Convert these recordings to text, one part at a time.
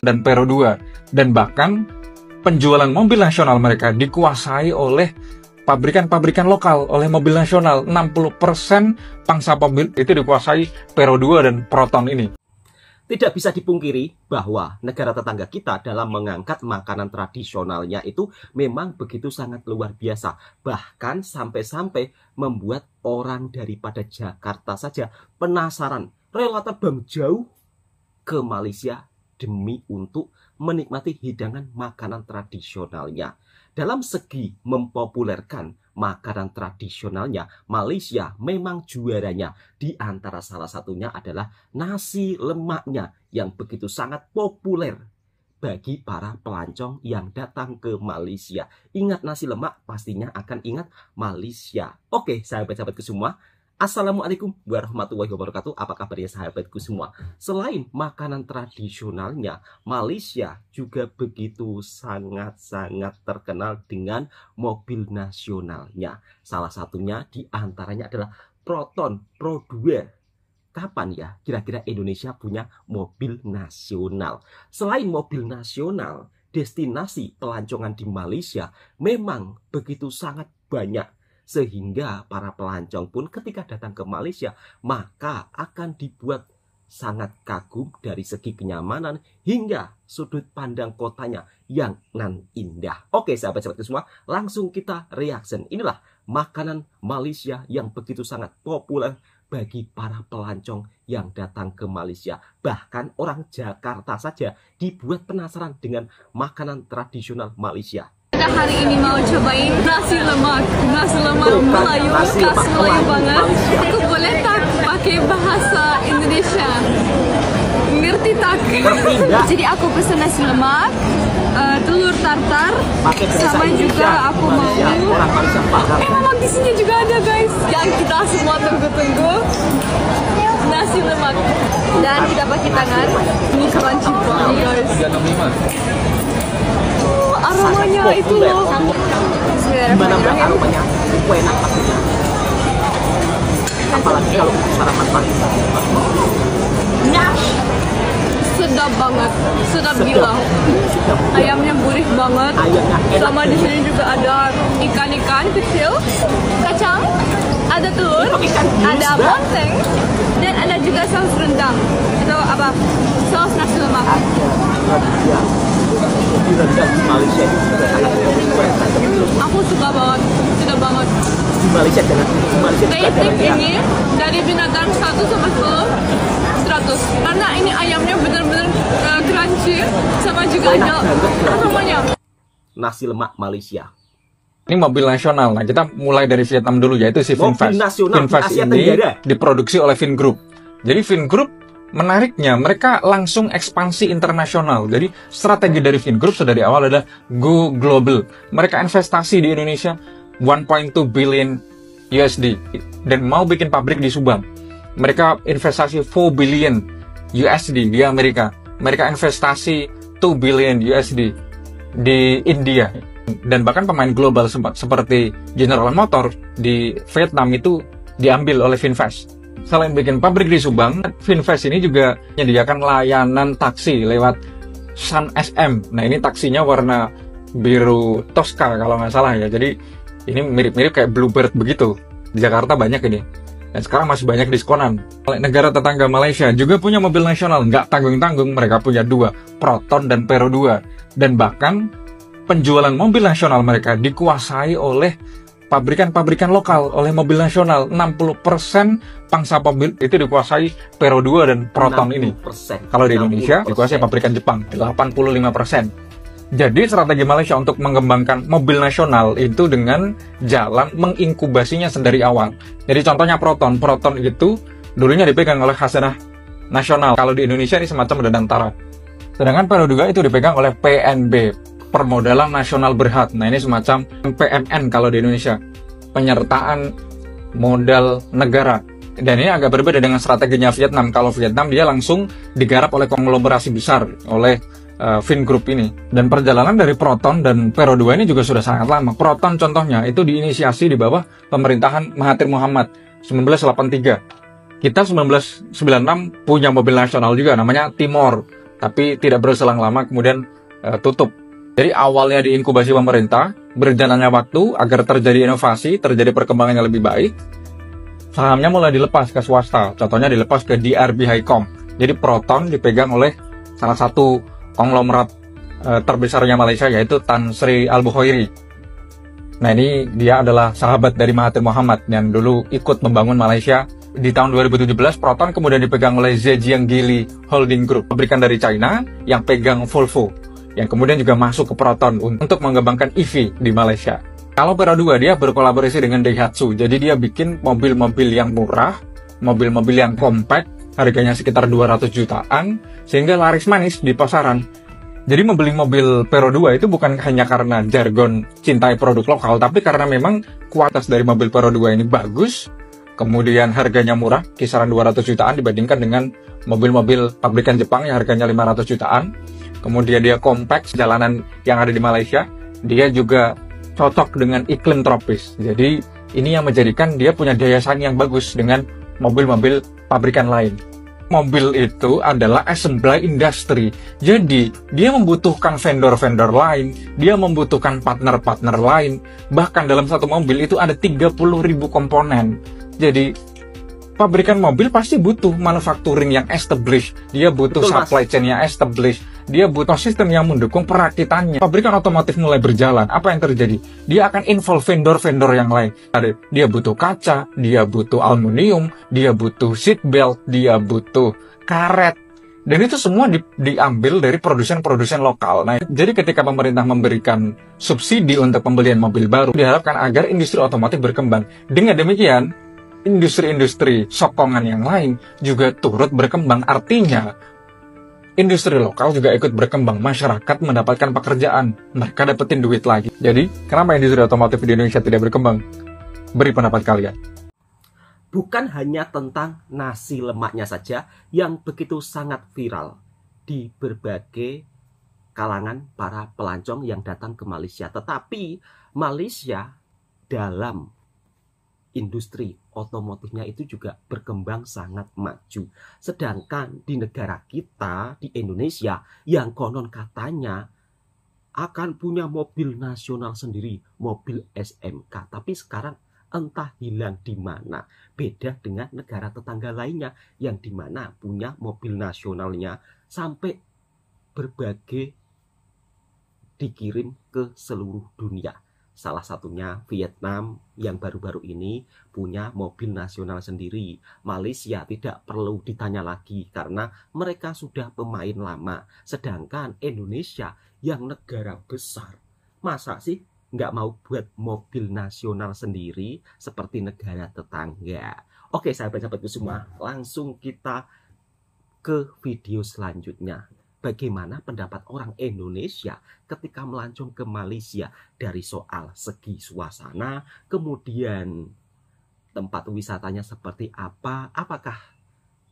dan Peron 2. Dan bahkan penjualan mobil nasional mereka dikuasai oleh pabrikan-pabrikan lokal, oleh mobil nasional. 60% pangsa mobil itu dikuasai Peron 2 dan Proton ini. Tidak bisa dipungkiri bahwa negara tetangga kita dalam mengangkat makanan tradisionalnya itu memang begitu sangat luar biasa. Bahkan sampai-sampai membuat orang daripada Jakarta saja penasaran, rela terbang jauh ke Malaysia demi untuk menikmati hidangan makanan tradisionalnya. Dalam segi mempopulerkan makanan tradisionalnya, Malaysia memang juaranya. Di antara salah satunya adalah nasi lemaknya yang begitu sangat populer bagi para pelancong yang datang ke Malaysia. Ingat nasi lemak, pastinya akan ingat Malaysia. Oke, sahabat-sahabatku semua, Assalamualaikum warahmatullahi wabarakatuh. Apa kabarnya sahabatku semua? Selain makanan tradisionalnya, Malaysia juga begitu sangat-sangat terkenal dengan mobil nasionalnya. Salah satunya diantaranya adalah Proton Pro 2. Kapan ya kira-kira Indonesia punya mobil nasional? Selain mobil nasional, destinasi pelancongan di Malaysia memang begitu sangat banyak. Sehingga para pelancong pun ketika datang ke Malaysia, maka akan dibuat sangat kagum dari segi kenyamanan hingga sudut pandang kotanya yang nan indah. Oke sahabat-sahabatku semua, langsung kita reaction. Inilah makanan Malaysia yang begitu sangat populer bagi para pelancong yang datang ke Malaysia. Bahkan orang Jakarta saja dibuat penasaran dengan makanan tradisional Malaysia. Kita hari ini mau cobain nasi lemak Melayu, khas Melayu banget. Aku boleh tak pakai bahasa Indonesia? Ngerti tak? Jadi aku pesan nasi lemak, telur tartar, sama juga aku mau. Memang di sini juga ada guys, yang kita semua tunggu-tunggu. Nasi lemak dan tidak pakai tangan. Ini crunchy banget guys. Aromanya itu loh. Gimana mbak aromanya? Enak pastinya. Apalagi kalau sarapan pagi. Sedap banget, sedap gila. Ayamnya gurih banget. Sama di sini juga ada ikan-ikan kecil, kacang, ada telur, ada bonteng, dan ada juga saus rendang. Itu apa? Saus nasi lemak. Malaysia itu juga sangat populer. Aku suka banget, suka banget. Di Malaysia jangan di Malaysia juga Rating ini dari binatang 1 sampai 10, 100. Karena ini ayamnya benar-benar crunchy, sama juga ada aromanya. Nasi lemak Malaysia. Ini mobil nasional. Nah, kita mulai dari Vietnam dulu, yaitu si VinFast. VinFast ini diproduksi oleh Vingroup. Jadi Vingroup, menariknya mereka langsung ekspansi internasional. Jadi strategi dari Vingroup sudah di awal adalah go global. Mereka investasi di Indonesia 1.2 billion USD dan mau bikin pabrik di Subang. Mereka investasi 4 billion USD di Amerika. Mereka investasi 2 billion USD di India. Dan bahkan pemain global seperti General Motors di Vietnam itu diambil oleh VinFast. Selain bikin pabrik di Subang, VinFast ini juga menyediakan layanan taksi lewat Sun SM. Nah, ini taksinya warna biru Tosca kalau nggak salah ya. Jadi ini mirip-mirip kayak Bluebird begitu. Di Jakarta banyak ini. Dan sekarang masih banyak diskonan. Negara tetangga Malaysia juga punya mobil nasional. Nggak tanggung-tanggung, mereka punya 2, Proton dan Peron 2. Dan bahkan penjualan mobil nasional mereka dikuasai oleh pabrikan-pabrikan lokal, oleh mobil nasional. 60% pangsa mobil itu dikuasai Peron 2 dan Proton ini. Kalau di Indonesia dikuasai pabrikan Jepang, 85%. Jadi strategi Malaysia untuk mengembangkan mobil nasional itu dengan jalan menginkubasinya dari awal. Jadi contohnya Proton. Proton itu dulunya dipegang oleh Khazanah Nasional. Kalau di Indonesia ini semacam Badan Antara. Sedangkan Peron 2 itu dipegang oleh PNB, Permodalan Nasional Berhad. Nah, ini semacam PMN kalau di Indonesia, penyertaan modal negara. Dan ini agak berbeda dengan strateginya Vietnam. Kalau Vietnam dia langsung digarap oleh konglomerasi besar, oleh Vingroup ini. Dan perjalanan dari Proton dan Peron 2 ini juga sudah sangat lama. Proton contohnya itu diinisiasi di bawah pemerintahan Mahathir Mohamad 1983. Kita 1996 punya mobil nasional juga namanya Timor. tapi tidak berselang lama kemudian tutup. Jadi awalnya diinkubasi pemerintah, berjalannya waktu agar terjadi inovasi, terjadi perkembangan yang lebih baik, sahamnya mulai dilepas ke swasta. Contohnya dilepas ke DRB Highcom. Jadi Proton dipegang oleh salah satu konglomerat terbesarnya Malaysia, yaitu Tan Sri Al-Bukhari. Nah, ini dia adalah sahabat dari Mahathir Mohamad yang dulu ikut membangun Malaysia. Di tahun 2017, Proton kemudian dipegang oleh Zhejiang Geely Holding Group, pabrikan dari China yang pegang Volvo, yang kemudian juga masuk ke Proton untuk mengembangkan EV di Malaysia. Kalau Pero 2, dia berkolaborasi dengan Daihatsu, jadi dia bikin mobil-mobil yang murah, mobil-mobil yang compact, harganya sekitar 200 jutaan, sehingga laris manis di pasaran. Jadi membeli mobil Pero 2 itu bukan hanya karena jargon cintai produk lokal, tapi karena memang kualitas dari mobil Pero 2 ini bagus, kemudian harganya murah, kisaran 200 jutaan dibandingkan dengan mobil-mobil pabrikan Jepang yang harganya 500 jutaan. Kemudian dia compact, jalanan yang ada di Malaysia, dia juga cocok dengan iklim tropis. Jadi ini yang menjadikan dia punya daya saing yang bagus dengan mobil-mobil pabrikan lain. Mobil itu adalah assembly industry. Jadi dia membutuhkan vendor-vendor lain, dia membutuhkan partner-partner lain. Bahkan dalam satu mobil itu ada 30.000 komponen. Jadi pabrikan mobil pasti butuh manufacturing yang established, dia butuh supply chain yang established, dia butuh sistem yang mendukung perakitannya. Pabrikan otomotif mulai berjalan, apa yang terjadi? Dia akan involve vendor-vendor yang lain. Dia butuh kaca, dia butuh aluminium, dia butuh seat belt, dia butuh karet. Dan itu semua diambil dari produsen-produsen lokal. Nah, jadi ketika pemerintah memberikan subsidi untuk pembelian mobil baru, diharapkan agar industri otomotif berkembang. Dengan demikian, industri-industri sokongan yang lain juga turut berkembang. Artinya, industri lokal juga ikut berkembang. Masyarakat mendapatkan pekerjaan. Mereka dapetin duit lagi. Jadi, kenapa industri otomotif di Indonesia tidak berkembang? Beri pendapat kalian. Bukan hanya tentang nasi lemaknya saja yang begitu sangat viral di berbagai kalangan para pelancong yang datang ke Malaysia. Tetapi, Malaysia dalam industri otomotifnya itu juga berkembang sangat maju. Sedangkan di negara kita, di Indonesia, yang konon katanya akan punya mobil nasional sendiri, mobil SMK. Tapi sekarang entah hilang di mana. Beda dengan negara tetangga lainnya yang di mana punya mobil nasionalnya sampai berbagai dikirim ke seluruh dunia. Salah satunya Vietnam yang baru-baru ini punya mobil nasional sendiri. Malaysia tidak perlu ditanya lagi karena mereka sudah pemain lama. Sedangkan Indonesia yang negara besar, masa sih nggak mau buat mobil nasional sendiri seperti negara tetangga? Oke, sahabat-sahabatku semua, langsung kita ke video selanjutnya. Bagaimana pendapat orang Indonesia ketika melancong ke Malaysia dari soal segi suasana, kemudian tempat wisatanya seperti apa, apakah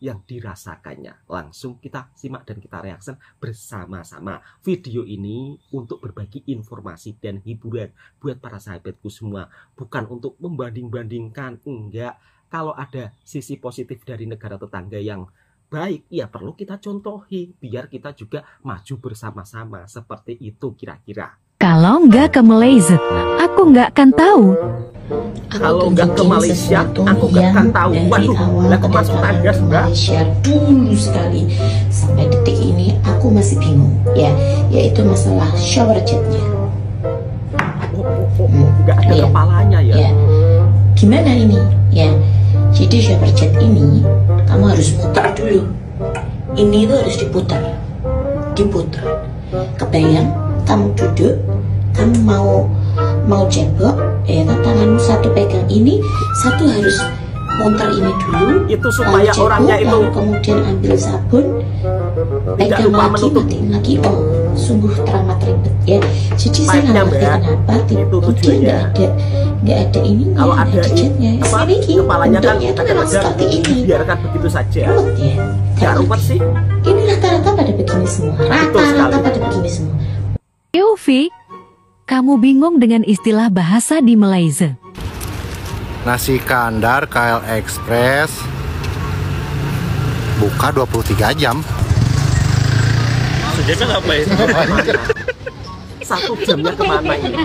yang dirasakannya. Langsung kita simak dan kita reaksi bersama-sama. Video ini untuk berbagi informasi dan hiburan buat para sahabatku semua, bukan untuk membanding-bandingkan, enggak. Kalau ada sisi positif dari negara tetangga yang baik, ya perlu kita contohi biar kita juga maju bersama-sama. Seperti itu kira-kira. Kalau nggak ke Malaysia, aku nggak akan tahu. Kalau nggak ke Malaysia, aku nggak akan tahu. Waduh, lah kok masuk tandas, Mbak? Malaysia dulu sekali. Sampai detik ini aku masih bingung. Ya, yaitu masalah shower jetnya. Nggak ada kepalanya ya? Gimana ini? Ya. Jadi shower jet ini kamu harus putar dulu. Ini tuh harus diputar. Kebayang kamu duduk, kamu mau cebok, ya kan tanganmu satu pegang ini, satu harus muter ini dulu. Itu supaya cebok, orangnya itu kemudian ambil sabun, pegang lagi, matiin lagi. Oh, sungguh teramat ribet ya. Jadi saya nggak ngerti kenapa mungkin nggak ada ini, kalau ada jetnya. Kepalanya kan itu memang seperti ini. Biarkan begitu saja. Ruwet ya. Nggak ruwet sih. Ini rata-rata pada begini semua. Rata-rata pada begini semua. Yofi, kamu bingung dengan istilah bahasa di Malaysia? Nasi kandar KL Express buka 23 jam. Sejamnya ngapain? 1 jamnya kemana ini?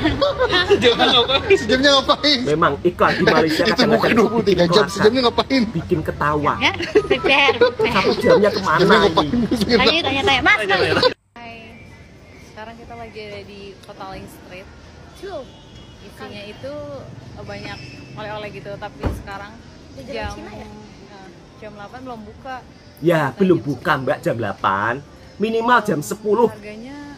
Sejamnya ngapain? Memang iklan di Malaysia kadang-kadang 23 jam, sejamnya ngapain? bikin ketawa. Ya, prepare. 1 jamnya kemana ini? Ayo tanya-tanya, Mas. Hai, sekarang kita lagi ada di Kota Ling Street. Isinya itu banyak oleh-oleh gitu, tapi sekarang jam 8 belum buka. Ya, belum buka Mbak jam 8. Minimal jam 10. Harganya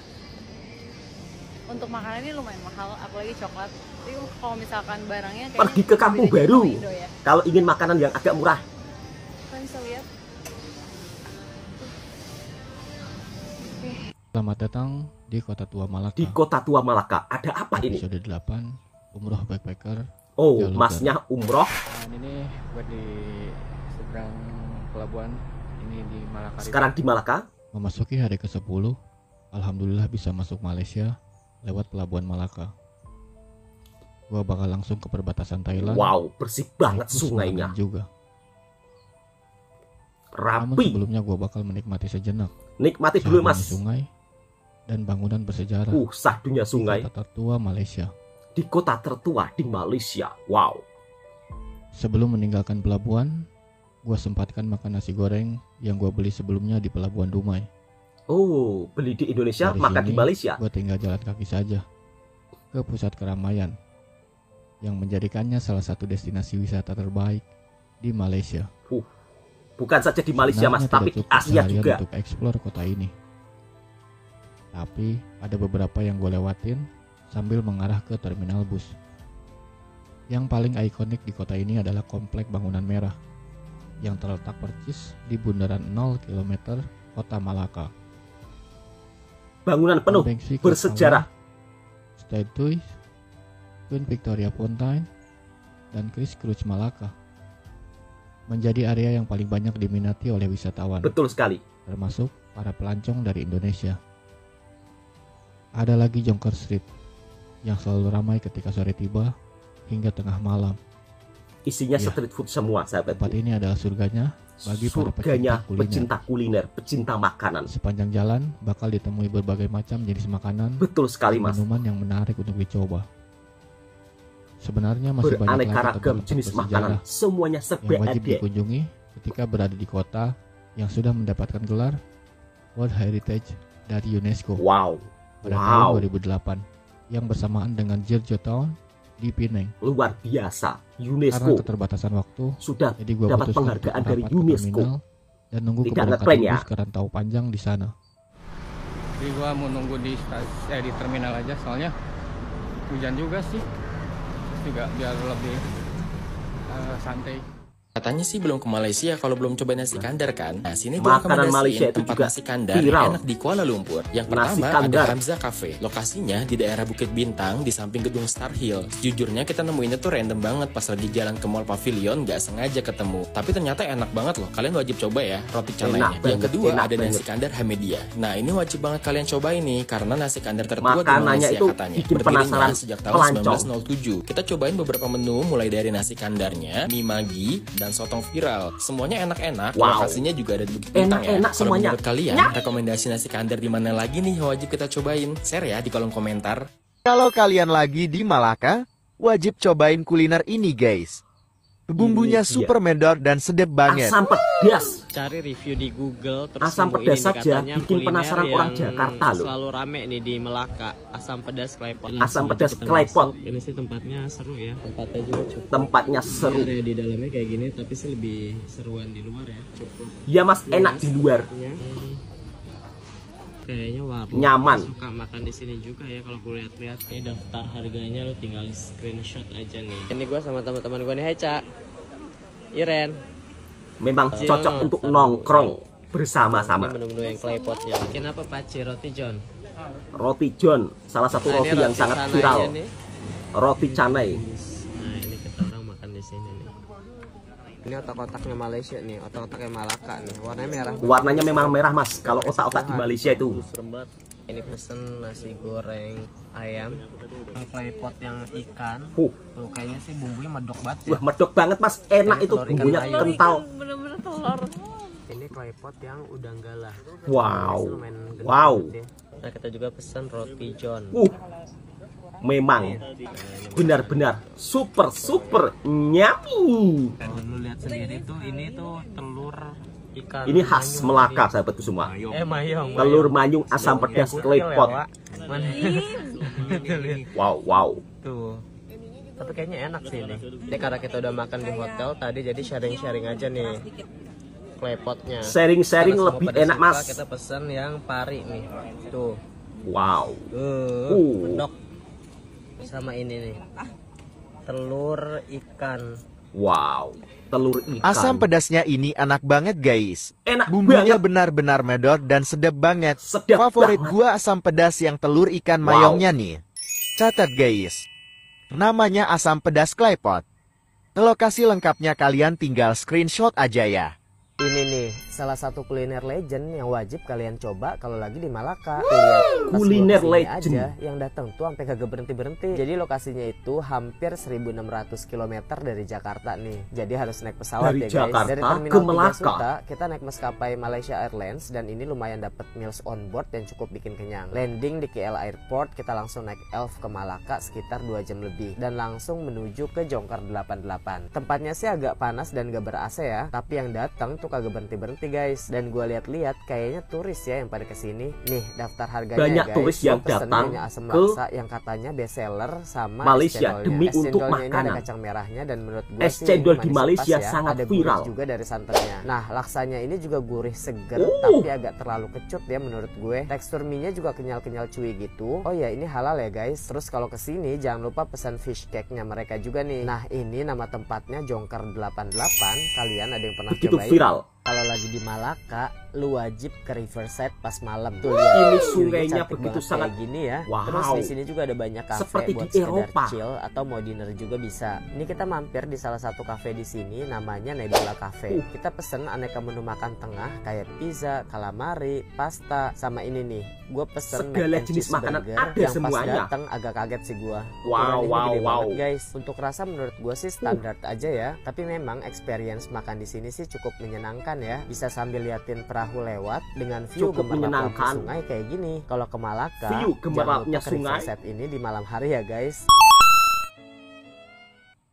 untuk makanan ini lumayan mahal, apalagi coklat. Tapi kalau misalkan barangnya kayaknya Pergi ke kampung baru. Ya. Kalau ingin makanan yang agak murah. Kalian bisa lihat. Selamat datang di Kota Tua Malaka. Di Kota Tua Malaka, ada apa ini? Episode 8, Umroh Backpacker. Oh, masnya umroh. Ini buat di seberang pelabuhan ini di Malaka. Sekarang di Malaka. Memasuki hari ke-10, alhamdulillah bisa masuk Malaysia lewat pelabuhan Malaka. Gua bakal langsung ke perbatasan Thailand. Wow, bersih banget sungainya. Juga. Namun Rapi. sebelumnya gua bakal menikmati sejenak. Nikmati dulu Mas. Sungai dan bangunan bersejarah. Sahdunya sungai. Kota tertua Malaysia. Di kota tertua di Malaysia. Wow. Sebelum meninggalkan pelabuhan, gua sempatkan makan nasi goreng yang gua beli sebelumnya di pelabuhan Dumai. Oh, beli di Indonesia, makan di Malaysia. Gua tinggal jalan kaki saja ke pusat keramaian yang menjadikannya salah satu destinasi wisata terbaik di Malaysia. Bukan saja di Malaysia Mas, tapi di Asia juga. Untuk eksplor kota ini. Tapi ada beberapa yang gue lewatin sambil mengarah ke terminal bus. Yang paling ikonik di kota ini adalah komplek bangunan merah yang terletak persis di bundaran 0 km kota Malaka. Bangunan penuh bersejarah. Statue Queen Victoria Fountain dan Chris Cruise Malaka menjadi area yang paling banyak diminati oleh wisatawan. Betul sekali. Termasuk para pelancong dari Indonesia. Ada lagi Jongkar Street yang selalu ramai ketika sore tiba hingga tengah malam. Isinya street food semua, sahabat. Tempat ini adalah surganya bagi para pecinta kuliner, pecinta makanan. Sepanjang jalan bakal ditemui berbagai macam jenis makanan. Betul sekali Mas. Minuman yang menarik untuk dicoba. Sebenarnya masih banyak beraneka ragam jenis makanan, semuanya serba yang wajib dikunjungi ketika berada di kota yang sudah mendapatkan gelar World Heritage dari UNESCO. Wow. Pada tahun 2008 yang bersamaan dengan Jeju Town di Penang. Luar biasa. UNESCO. Karena keterbatasan waktu, sudah jadi gua dapat penghargaan dari UNESCO dan nunggu keberangkatan bus ke Rantau Panjang di sana. Jadi gua mau nunggu di terminal aja, soalnya hujan juga sih. Juga biar lebih santai. Katanya sih belum ke Malaysia kalau belum coba nasi kandar kan. Nah sini gue rekomendasiin tempat nasi kandar yang enak di Kuala Lumpur. Yang pertama ada Hamzah Cafe. Lokasinya di daerah Bukit Bintang di samping gedung Star Hill. Jujurnya kita nemuinnya tuh random banget pas lagi jalan ke Mall Pavilion, gak sengaja ketemu. Tapi ternyata enak banget loh. Kalian wajib coba ya roti canainya. Yang kedua ada nasi kandar Hamedia. Nah ini wajib banget kalian coba ini karena nasi kandar tertua di Malaysia katanya. Berdirinya sejak tahun 1907. Kita cobain beberapa menu mulai dari nasi kandarnya, mie magi, dan sotong viral. Semuanya enak-enak. Lokasinya juga ada di Bukit Bintang ya. Kalau menurut kalian, rekomendasi nasi kandar di mana lagi nih wajib kita cobain? Share ya di kolom komentar. Kalau kalian lagi di Malaka, wajib cobain kuliner ini guys. Bumbunya super medor dan sedap banget. Asam pedas. Cari review di Google terus asam pedas saja bikin penasaran orang Jakarta loh. Selalu rame nih di Melaka. Asam pedas klepot. Asam pedas klepot. Ini sih tempatnya seru ya. Tempatnya juga cukup. Tempatnya seru. Ya, di dalamnya kayak gini tapi sih lebih seruan di luar ya. Cukup. Ya Mas, enak di luar. Kayaknya warna nyaman. Suka makan di sini juga ya kalau gue lihat-lihat. Ini daftar harganya lo tinggal screenshot aja nih. Ini gue sama teman-teman gue nih, hai Cak. Iren. Memang cocok untuk nongkrong bersama-sama. Menu-menu yang klepot ya. Bikin apa Paci? Roti John. Roti John, salah satu roti yang sangat viral. Roti canai. Nah ini kita orang makan di sini nih. Ini otak-otaknya Malaysia nih, otak-otaknya Malaka nih. Warnanya merah. Warnanya memang merah Mas. Kalau otak-otak di Malaysia itu. Ini pesen nasi goreng ayam, klepot yang ikan. Tuh kayaknya sih bumbunya medok banget ya. Wah medok banget Mas, enak itu bumbunya kental. Bener-bener telur. Ini klepot yang udah enggak lah. Wow. Wow. Nah, kita juga pesan roti john. Memang benar-benar super nyami. Lu lihat sendiri tuh, ini tuh telur ikan. Ini khas Melaka, sahabatku semua. Mayong. Telur manyung asam pedas klepot. Wow. Tuh. Tapi kayaknya enak sih ini. Ini karena kita udah makan di hotel tadi, jadi sharing aja nih klepotnya. Sharing lebih enak, Mas. Kita pesan yang pari nih. Tuh. Wow. Pedok. Sama ini nih, telur ikan. Wow, telur ikan. Asam pedasnya ini enak banget guys. Enak Bumbunya banget. benar-benar medot dan sedap banget. Favorit gua asam pedas yang telur ikan mayongnya nih. Catat guys, namanya asam pedas klepot. Lokasi lengkapnya kalian tinggal screenshot aja ya. Ini nih, salah satu kuliner legend yang wajib kalian coba kalau lagi di Malaka. Lihat, kuliner legend aja yang datang tuh sampai kagak berhenti. Jadi lokasinya itu hampir 1.600 km dari Jakarta nih. Jadi harus naik pesawat dari ya guys. Jakarta dari terminal ke Melaka. Suta, kita naik maskapai Malaysia Airlines dan ini lumayan dapat meals on board yang cukup bikin kenyang. Landing di KL Airport, kita langsung naik Elf ke Malaka sekitar 2 jam lebih dan langsung menuju ke Jongkar 88. Tempatnya sih agak panas dan gak ber-AC ya, tapi yang datang tuh kagak berhenti guys. Dan gue lihat-lihat kayaknya turis ya yang pada kesini. Nih daftar harganya banyak ya guys. Turis yang datang asam ke laksa yang katanya best seller sama Malaysia demi untuk makanan. Ini ada kacang merahnya dan menurut gue es cendol di Malaysia ya. sangat ada viral juga dari santannya. Nah laksanya ini juga gurih seger tapi agak terlalu kecut ya menurut gue. Tekstur mie-nya juga kenyal chewy gitu. Oh ya ini halal ya guys. Terus kalau kesini jangan lupa pesan fish cake-nya mereka juga nih. Nah ini nama tempatnya Jongkar 88. Kalian ada yang pernah begitu cobain? Viral. Kalau lagi di Malaka, lu wajib ke Riverside pas malam. Tuh, ini sungainya begitu sangat gini ya. Wow. Terus di sini juga ada banyak kafe seperti buat di Eropa. chill atau mau dinner juga bisa. Ini kita mampir di salah satu kafe di sini namanya Nebula Cafe. Kita pesen aneka menu makan tengah kayak pizza, calamari, pasta, sama ini nih. Gue pesen segala jenis makanan ada yang semuanya. Pas datang agak kaget sih gue. Wow. Banget, guys. Untuk rasa menurut gue sih standar aja ya. Tapi memang experience makan di sini sih cukup menyenangkan ya. Bisa sambil liatin perahu lewat dengan view gemerlapnya sungai kayak gini. Kalau ke Malaka, view gemerlapnya sungai set ini di malam hari ya guys.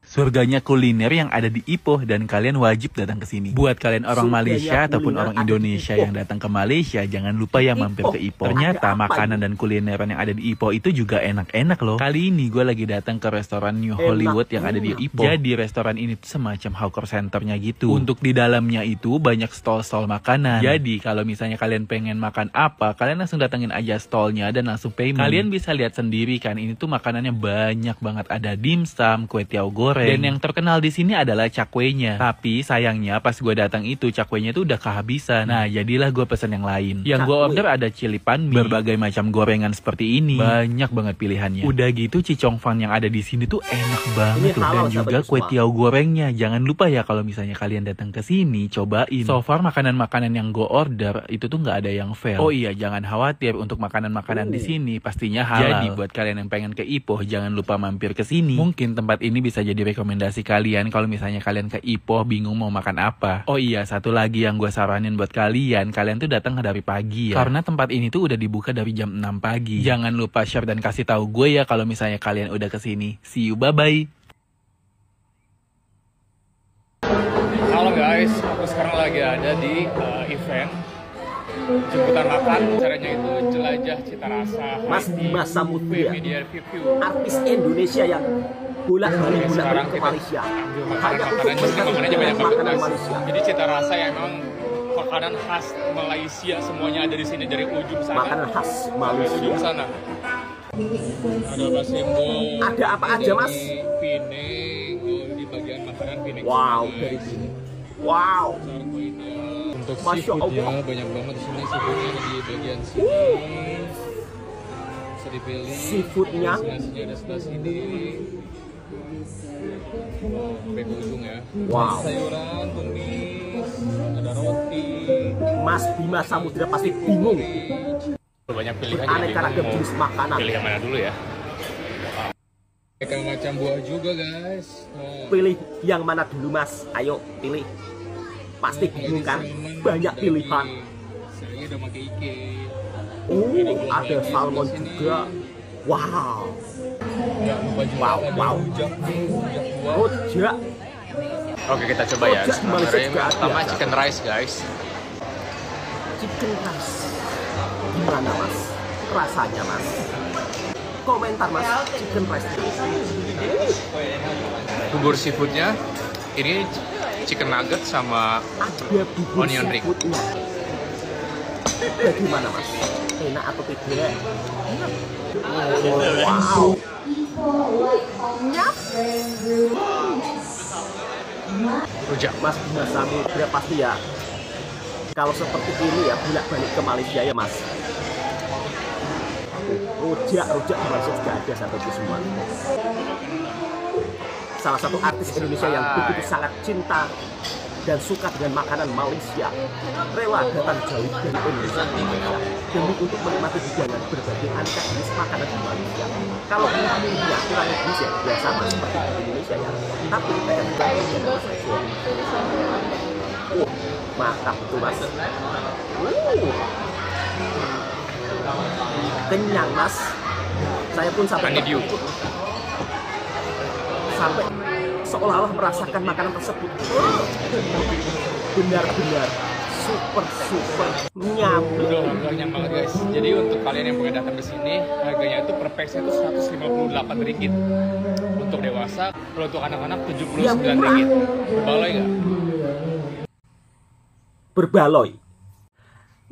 Surganya kuliner yang ada di Ipoh dan kalian wajib datang ke sini. Buat kalian orang Malaysia ataupun orang Indonesia yang datang ke Malaysia, jangan lupa ya mampir ke Ipoh. Ternyata makanan dan kulineran yang ada di Ipoh itu juga enak-enak loh. Kali ini gue lagi datang ke restoran New Hollywood yang ada di Ipoh. Jadi restoran ini tuh semacam hawker centernya gitu. Untuk di dalamnya itu banyak stall-stall makanan. Jadi kalau misalnya kalian pengen makan apa, kalian langsung datengin aja stallnya dan langsung payment. Kalian bisa lihat sendiri kan, ini tuh makanannya banyak banget. Ada dimsum, kue tiaw goreng. Dan yang terkenal di sini adalah cakwenya. Tapi sayangnya pas gue datang itu cakwenya tuh udah kehabisan. Nah jadilah gue pesen yang lain. Yang gue order ada cili pan mie, berbagai macam gorengan seperti ini. Banyak banget pilihannya. Udah gitu cicong fan yang ada di sini tuh enak banget loh. Dan juga kue tiaw gorengnya. Jangan lupa ya kalau misalnya kalian datang ke sini cobain. So far makanan-makanan yang gue order itu tuh nggak ada yang fail. Oh iya jangan khawatir untuk makanan-makanan di sini pastinya halal. Jadi buat kalian yang pengen ke Ipoh jangan lupa mampir ke sini. Mungkin tempat ini bisa jadi rekomendasi kalian kalau misalnya kalian ke Ipoh bingung mau makan apa. Oh iya satu lagi yang gue saranin buat kalian tuh datang dari pagi ya. Karena tempat ini tuh udah dibuka dari jam 6 pagi. Jangan lupa share dan kasih tahu gue ya kalau misalnya kalian udah kesini. See you, bye bye. Halo guys, aku sekarang lagi ada di event jemputan makan. Caranya itu jelajah cita rasa Mas Dimas Samudria, artis Indonesia yang bolak-balik ke Malaysia. Makanannya banyak banget guys. Jadi cita rasa yang memang makanan khas Malaysia semuanya ada di sini dari ujung sana. Makanan khas Malaysia. Ujung sana. Ada basimbo. Ada apa aja mas? Pining. Di bagian makanan pining. Wow dari sini. Wow. Untuk seafoodnya banyak banget di sini. Seafoodnya ada di bagian sini. Bisa dipilih. Seafoodnya. Nasinya ada sebelah sini. Sampai ke ujung ya. Wow. Sayuran, tumis, ada roti. Mas Dimas Samudria pasti bingung. Banyak pilihan. Aneka ragam jenis makanan. Pilih yang mana dulu ya? Aneka macam buah juga guys. Pilih yang mana dulu mas? Ayo pilih. Pasti bingung kan? Banyak pilihan. Ada salmon juga. Wow. Wow. Rojak. Oke, kita coba ya. Pertama chicken rice, guys. Chicken rice. Gimana, Mas? Rasanya, Mas? Komentar, Mas. Chicken rice. Bubur seafoodnya ini chicken nugget sama onion ring. Bagaimana, Mas? Enak atau tidak? Wow. Nyap. Rujak. Mas Bima Samudra pasti ya. Kalau seperti ini ya bolak-balik ke Malaysia ya, Mas. Rujak di Malaysia juga ada satu itu semua. Salah satu artis Indonesia yang begitu sangat cinta dan suka dengan makanan Malaysia, rela datang jauh dari Indonesia demi untuk menikmati hidangan berbagai aneka jenis makanan di Malaysia. Kalau kami ya kurang lebih ya sama seperti di Indonesia ya, tapi mereka juga ada Malaysia. Mantap betul, Mas. Kenyang, Mas. Saya pun sampai seolah-olah merasakan makanan tersebut. Benar-benar super nyambung banget, guys. Jadi untuk kalian yang pengen datang ke sini, harganya itu per pax itu 158 ringgit. Untuk dewasa, kalau untuk anak-anak 79 ringgit. Berbaloi nggak? Berbaloi.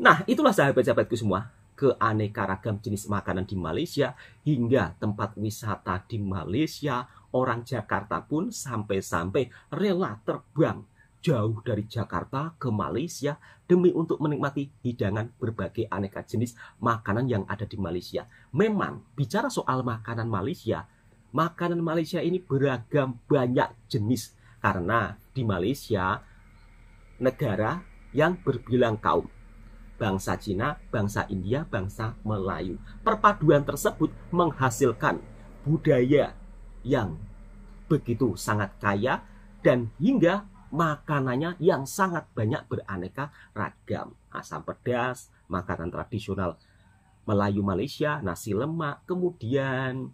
Nah, itulah sahabat-sahabatku semua, keanekaragam jenis makanan di Malaysia hingga tempat wisata di Malaysia. Orang Jakarta pun sampai-sampai rela terbang jauh dari Jakarta ke Malaysia demi untuk menikmati hidangan berbagai aneka jenis makanan yang ada di Malaysia. Memang bicara soal makanan Malaysia ini beragam banyak jenis karena di Malaysia negara yang berbilang kaum. Bangsa Cina, bangsa India, bangsa Melayu. Perpaduan tersebut menghasilkan budaya yang begitu sangat kaya dan hingga makanannya yang sangat banyak beraneka ragam. Asam pedas, makanan tradisional Melayu Malaysia, nasi lemak, kemudian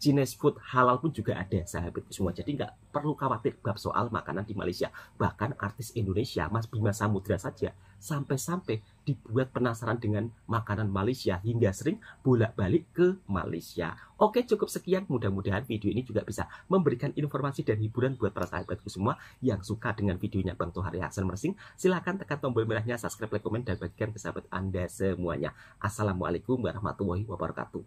Chinese food halal pun juga ada, sahabatku semua. Jadi nggak perlu khawatir bab soal makanan di Malaysia. Bahkan artis Indonesia, Mas Bima Samudra saja, sampai-sampai dibuat penasaran dengan makanan Malaysia hingga sering bolak-balik ke Malaysia. Oke, cukup sekian. Mudah-mudahan video ini juga bisa memberikan informasi dan hiburan buat para sahabatku semua yang suka dengan videonya Bang Tohari Hasan Mersing. Silahkan tekan tombol merahnya, subscribe, like, komen, dan bagikan ke sahabat Anda semuanya. Assalamualaikum warahmatullahi wabarakatuh.